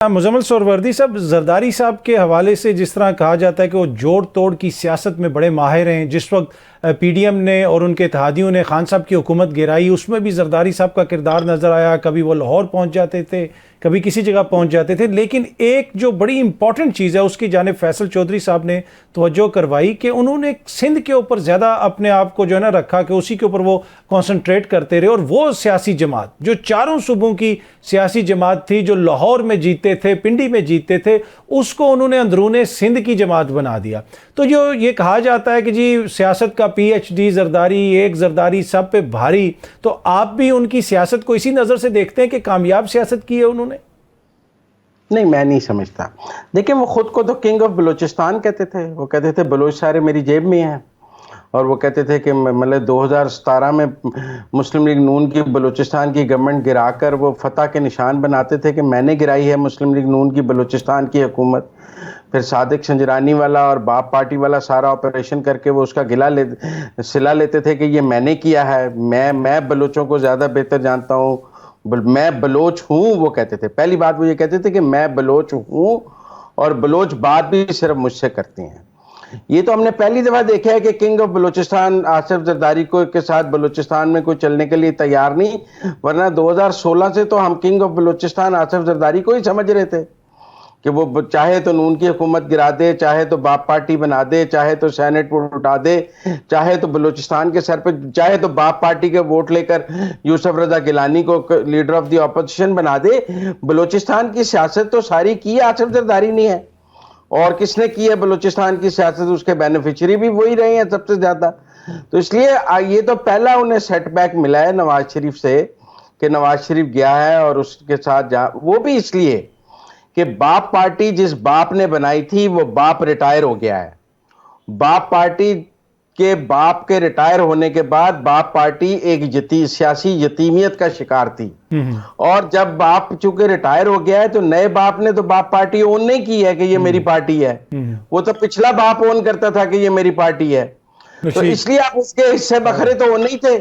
मुजम्मिल सोहरवर्दी साहब, जरदारी साहब के हवाले से जिस तरह कहा जाता है कि वो जोड़ तोड़ की सियासत में बड़े माहिर हैं, जिस वक्त पीडीएम ने और उनके इत्तेहादियों ने खान साहब की हुकूमत गिराई उसमें भी जरदारी साहब का किरदार नज़र आया। कभी वो लाहौर पहुंच जाते थे, कभी किसी जगह पहुंच जाते थे। लेकिन एक जो बड़ी इंपॉर्टेंट चीज़ है उसकी जानिब फैसल चौधरी साहब ने तवज्जो करवाई कि उन्होंने सिंध के ऊपर ज़्यादा अपने आप को जो है ना रखा कि उसी के ऊपर वो कॉन्सनट्रेट करते रहे। और वो सियासी जमात जो चारों सूबों की सियासी जमात थी, जो लाहौर में जीतते थे, पिंडी में जीतते थे, उसको उन्होंने अंदरूने सिंध की जमात बना दिया। तो जो ये कहा जाता है कि जी सियासत का पीएचडी जरदारी, एक जरदारी सब पे भारी, तो आप भी उनकी सियासत को इसी नज़र से देखते हैं कि कामयाब सियासत की है उन्होंने? नहीं, मैं नहीं समझता। देखिए, वो खुद को तो किंग ऑफ बलूचिस्तान कहते थे। वो कहते थे बलूच सारे मेरी जेब में हैं। और वो कहते थे कि मतलब 2017 में मुस्लिम लीग नून की बलूचिस्तान की गवर्नमेंट गिराकर वो फतह के निशान बनाते थे कि मैंने गिराई है मुस्लिम लीग नून की बलूचिस्तान की हुकूमत। फिर सादिक संजरानी वाला और बाप पार्टी वाला सारा ऑपरेशन करके वो उसका सिला लेते थे कि ये मैंने किया है, मैं बलूचों को ज़्यादा बेहतर जानता हूँ, मैं बलोच हूँ। वो कहते थे, पहली बात वो ये कहते थे कि मैं बलोच हूँ और बलोच बात भी सिर्फ मुझसे करते हैं। ये तो हमने पहली दफा देखा है कि किंग ऑफ बलूचिस्तान आसिफ जरदारी को के साथ बलूचिस्तान में कोई चलने के लिए तैयार नहीं, वरना 2016 से तो हम किंग ऑफ बलूचिस्तान आसिफ जरदारी को ही समझ रहे थे कि वो चाहे तो नून की हुकूमत गिरा दे, चाहे तो बाप पार्टी बना दे, चाहे तो सेनेट को उठा दे, चाहे तो बलूचिस्तान के सर पे, चाहे तो बाप पार्टी के वोट लेकर यूसुफ रजा गिलानी को लीडर ऑफ द ऑपोजिशन बना दे। बलूचिस्तान की सियासत तो सारी की आसिफ जरदारी नहीं है। और किसने की है बलूचिस्तान की सियासत? उसके बेनिफिशियरी भी वही रहे हैं सबसे ज्यादा। तो इसलिए ये तो पहला उन्हें सेटबैक मिला है नवाज शरीफ से कि नवाज शरीफ गया है और उसके साथ वो भी इसलिए कि बाप पार्टी जिस बाप ने बनाई थी वो बाप रिटायर हो गया है। बाप पार्टी के बाप के रिटायर होने के बाद बाप पार्टी एक सियासी यतीमियत का शिकार थी। और जब बाप चूंकि रिटायर हो गया है तो नए बाप ने तो बाप पार्टी ओन नहीं की है कि ये मेरी पार्टी है। वो तो पिछला बाप ओन करता था कि ये मेरी पार्टी है। तो इसलिए आप उसके हिस्से बखरे तो वो नहीं थे।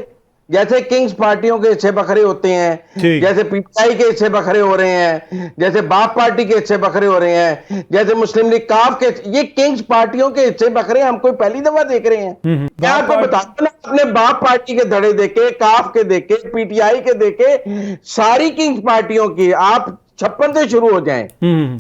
जैसे किंग्स पार्टियों के हिस्से बखरे होते हैं, जैसे पीटीआई के हिस्से बखरे हो रहे हैं, जैसे बाप पार्टी के हिस्से बखरे हो रहे हैं, जैसे मुस्लिम लीग काफ के, ये किंग्स पार्टियों के हिस्से बखरे हम कोई पहली दफा देख रहे हैं। क्या आपको बताता ना, अपने बाप पार्टी के धड़े देखे, काफ के देखे, पीटीआई के देखे, सारी किंग्स पार्टियों की आप 56 से शुरू हो जाएं,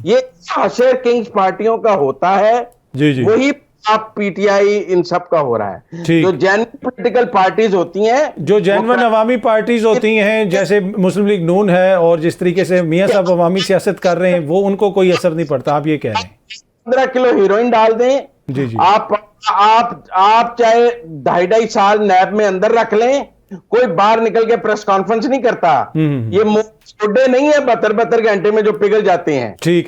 ये हशर किंग्स पार्टियों का होता है। वही आप पीटीआई इन सब का हो रहा है। जो जेन्युइन पॉलिटिकल पार्टीज होती हैं, जो जेन्युइन अवामी पार्टीज होती हैं, जैसे मुस्लिम लीग नून है और जिस तरीके से मियां साहब अवामी सियासत कर रहे हैं, वो उनको कोई असर नहीं पड़ता। आप ये कह रहे हैं 15 किलो हीरोइन डाल दें, जी। आप चाहे 2.5 साल नैब में अंदर रख लें, कोई बाहर निकल के प्रेस कॉन्फ्रेंस नहीं करता। ये सोडे नहीं है 72 घंटे में जो पिघल जाते हैं। ठीक है।